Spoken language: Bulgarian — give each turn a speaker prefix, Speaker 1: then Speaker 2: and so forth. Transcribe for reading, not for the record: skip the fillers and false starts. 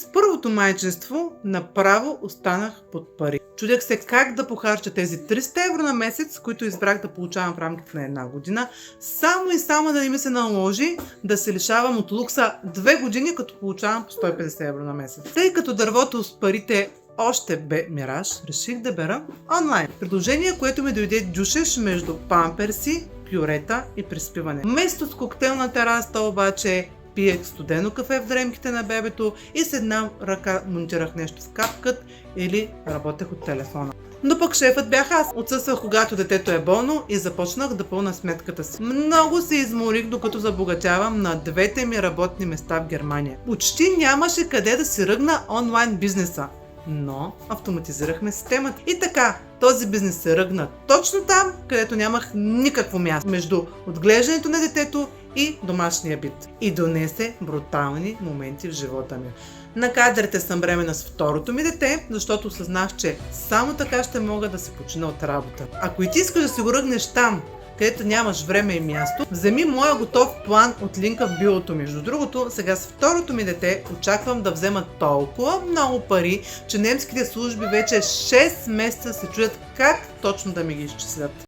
Speaker 1: С първото майчинство направо останах под пари. Чудех се как да похарча тези 300 евро на месец, които избрах да получавам в рамките на една година, само и само да не ми се наложи да се лишавам от лукса 2 години, като получавам по 150 евро на месец. Тъй като дървото с парите още бе мираж, реших да бера онлайн. Предложение, което ми дойде дюшеш между памперси, пюрета и приспиване. Вместо с коктейл на терасата обаче пиех студено кафе в дремките на бебето и с една ръка монтирах нещо в капкът или работех от телефона. Но пък шефът бях аз. Отсъствах, когато детето е болно и започнах да пълна сметката си. Много се изморих, докато забогатявам на 2-те ми работни места в Германия. Почти нямаше къде да си ръгна онлайн бизнеса. Но автоматизирахме системата. И така, този бизнес се ръгна точно там, където нямах никакво място между отглеждането на детето и домашния бит. И донесе брутални моменти в живота ми. На кадрите съм бременна с второто ми дете, защото осъзнах, че само така ще мога да се почина от работа. Ако и ти искаш да си го ръгнеш там, където нямаш време и място, вземи моя готов план от линка в биото. Между другото, сега с второто ми дете очаквам да взема толкова много пари, че немските служби вече 6 месеца се чудят как точно да ми ги изчислят.